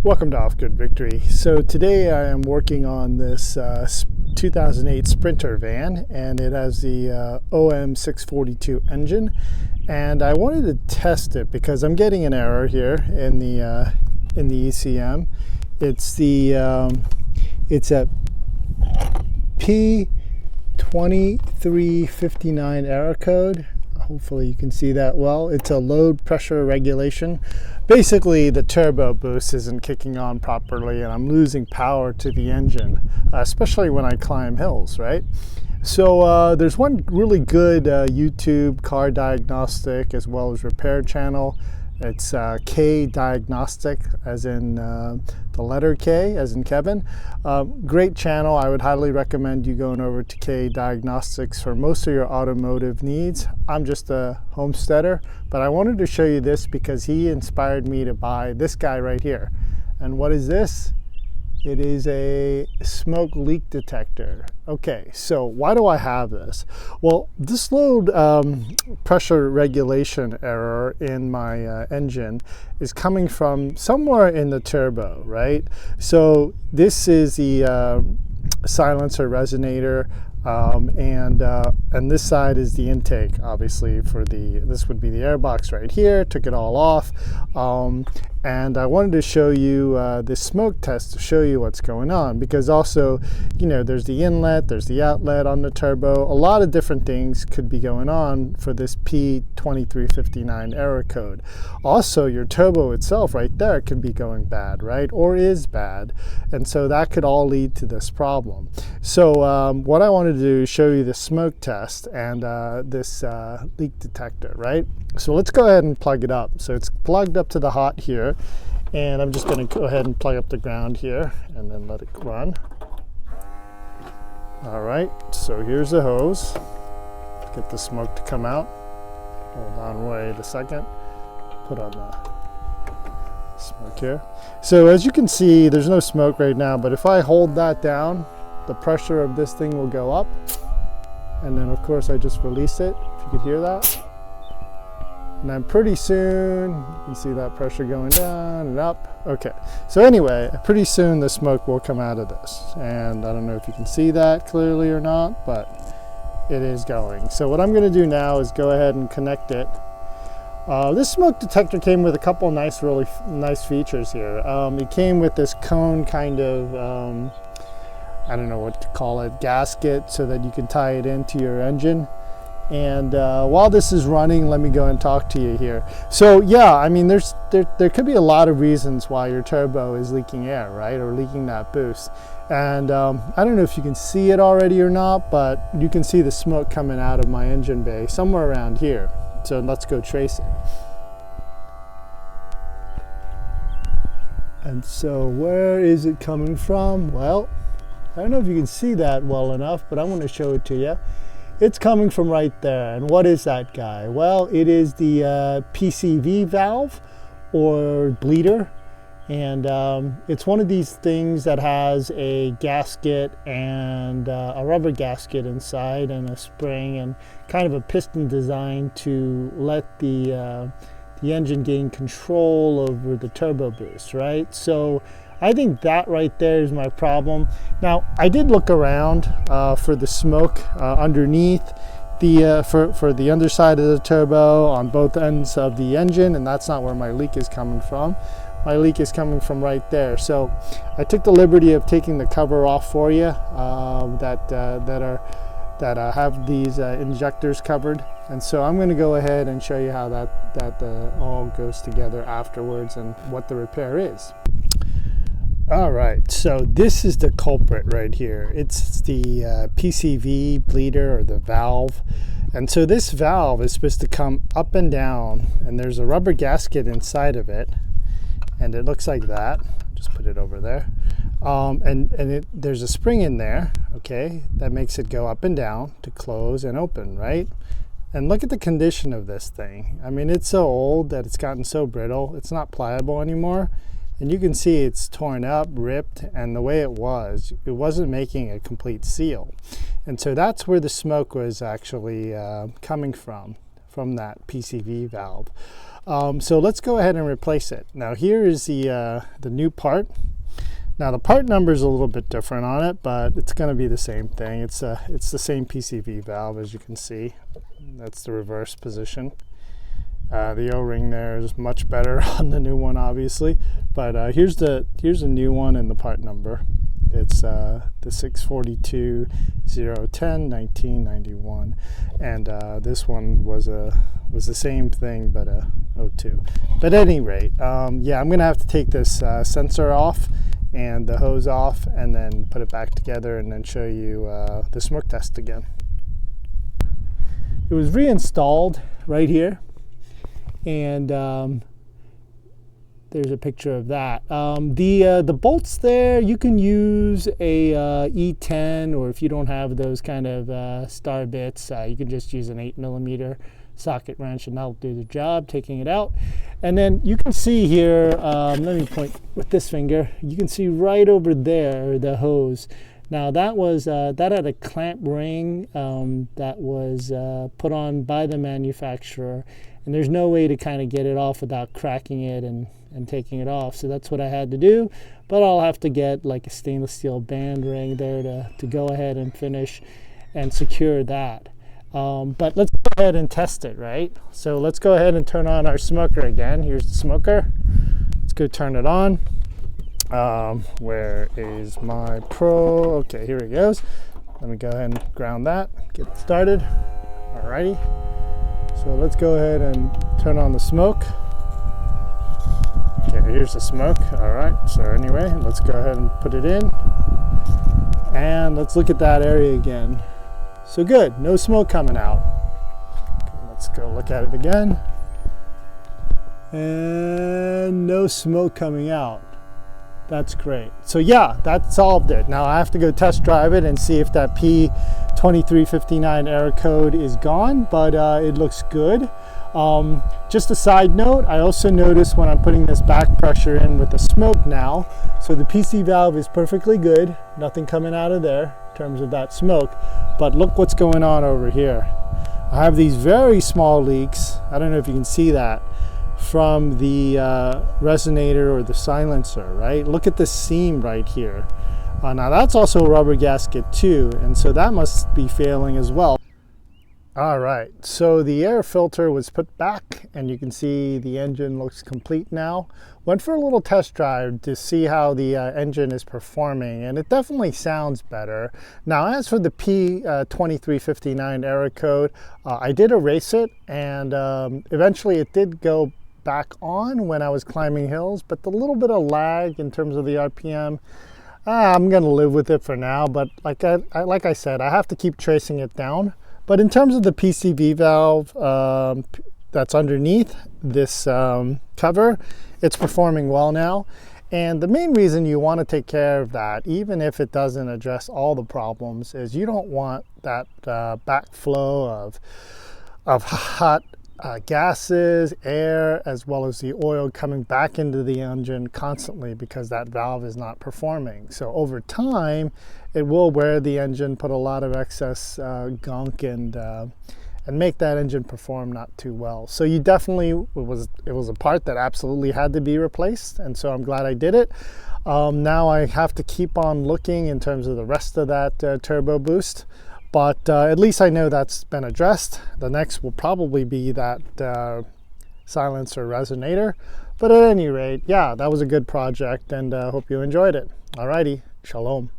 Welcome to Offgrid Victory. So today I am working on this 2008 Sprinter van, and it has the OM642 engine, and I wanted to test it because I'm getting an error here in the ECM. It's a P2359 error code. Hopefully you can see that well. It's a load pressure regulation. Basically, the turbo boost isn't kicking on properly and I'm losing power to the engine, especially when I climb hills, right? So there's one really good YouTube car diagnostic as well as repair channel. It's K Diagnostic, as in the letter K, as in Kevin. Great channel. I would highly recommend you going over to K Diagnostics for most of your automotive needs. I'm just a homesteader, but I wanted to show you this because he inspired me to buy this guy right here. And what is this? It is a smoke leak detector. Okay, so why do I have this? Well, this load pressure regulation error in my engine is coming from somewhere in the turbo, right? So this is the silencer resonator, and this side is the intake, obviously, for this would be the air box right here. Took it all off, and I wanted to show you this smoke test to show you what's going on, because also, you know, there's the inlet, there's the outlet on the turbo. A lot of different things could be going on for this P2359 error code. Also, your turbo itself right there could be going bad, right, or is bad, and so that could all lead to this problem. So what I wanted to do is show you the smoke test and this leak detector, right? So let's go ahead and plug it up. So it's plugged up to the hot here, and I'm just going to go ahead and plug up the ground here and then let it run. All right, so here's the hose. Get the smoke to come out. Hold on, wait a second. Put on the smoke here. So as you can see, there's no smoke right now, but if I hold that down, the pressure of this thing will go up. And then of course I just release it, if you could hear that. And then pretty soon, you can see that pressure going down and up. Okay, so anyway, pretty soon the smoke will come out of this. And I don't know if you can see that clearly or not, but it is going. So what I'm gonna do now is go ahead and connect it. This smoke detector came with a couple nice, really nice features here. It came with this cone kind of, I don't know what to call it, gasket, so that you can tie it into your engine. And while this is running, let me go and talk to you here. So yeah, I mean, there could be a lot of reasons why your turbo is leaking air, right, or leaking that boost. And I don't know if you can see it already or not, but you can see the smoke coming out of my engine bay somewhere around here. So let's go trace it. And so where is it coming from? Well, I don't know if you can see that well enough, but I'm going to show it to you. It's coming from right there. And what is that guy? Well, it is the PCV valve or bleeder. And it's one of these things that has a gasket and a rubber gasket inside and a spring and kind of a piston design to let the engine gain control over the turbo boost, right? So I think that right there is my problem. Now, I did look around for the smoke underneath for the underside of the turbo on both ends of the engine, and that's not where my leak is coming from. My leak is coming from right there. So I took the liberty of taking the cover off for you that have these injectors covered. And so I'm going to go ahead and show you how that all goes together afterwards and what the repair is. All right, so this is the culprit right here. It's the PCV bleeder, or the valve. And so this valve is supposed to come up and down, and there's a rubber gasket inside of it, and it looks like that. Just put it over there. There's a spring in there, okay, that makes it go up and down to close and open, right? And look at the condition of this thing. I mean, it's so old that it's gotten so brittle, it's not pliable anymore. And you can see it's torn up, ripped, and the way it wasn't making a complete seal. And so that's where the smoke was actually coming from from that PCV valve. So let's go ahead and replace it. Now here is the new part. Now the part number is a little bit different on it, but it's going to be the same thing. It's the same PCV valve, as you can see. That's the reverse position. The O-ring there is much better on the new one, obviously. But here's the new one and the part number. It's the 642-010-1991, and this one was the same thing, but a 02. But at any rate, yeah, I'm gonna have to take this sensor off and the hose off, and then put it back together, and then show you the smoke test again. It was reinstalled right here, and there's a picture of that. The bolts there, you can use a E10, or if you don't have those kind of star bits, you can just use an 8mm socket wrench, and that'll do the job, taking it out. And then you can see here, let me point with this finger, you can see right over there the hose. Now that was that had a clamp ring that was put on by the manufacturer, and there's no way to kind of get it off without cracking it and taking it off. So that's what I had to do, but I'll have to get like a stainless steel band ring there to go ahead and finish and secure that. But let's go ahead and test it, right? So let's go ahead and turn on our smoker again. Here's the smoker. Let's go turn it on. Where is my pro? Okay, here it goes. Let me go ahead and ground that, get it started. Alrighty. So let's go ahead and turn on the smoke. Okay, here's the smoke. All right, so anyway, let's go ahead and put it in. And let's look at that area again. So good, no smoke coming out. Okay, let's go look at it again. And no smoke coming out. That's great. So yeah, that solved it. Now I have to go test drive it and see if that P2359 error code is gone, but it looks good. Just a side note, I also noticed when I'm putting this back pressure in with the smoke now, so the PC valve is perfectly good, nothing coming out of there in terms of that smoke, but look what's going on over here. I have these very small leaks, I don't know if you can see that, from the resonator or the silencer, right? Look at this seam right here. Now that's also a rubber gasket too, and so that must be failing as well. All right, so the air filter was put back, and you can see the engine looks complete now. Went for a little test drive to see how the engine is performing, and it definitely sounds better. Now, as for the P2359 error code, I did erase it, and eventually it did go back on when I was climbing hills, but the little bit of lag in terms of the RPM, I'm gonna live with it for now, but like I said, I have to keep tracing it down. But in terms of the PCV valve that's underneath this cover, it's performing well now. And the main reason you want to take care of that, even if it doesn't address all the problems, is you don't want that backflow of hot gases, air, as well as the oil coming back into the engine constantly because that valve is not performing. So over time, it will wear the engine, put a lot of excess gunk, and make that engine perform not too well. So you definitely, it was a part that absolutely had to be replaced, and so I'm glad I did it. Now I have to keep on looking in terms of the rest of that turbo boost. But at least I know that's been addressed. The next will probably be that silencer resonator. But at any rate, yeah, that was a good project, and hope you enjoyed it. Alrighty, shalom.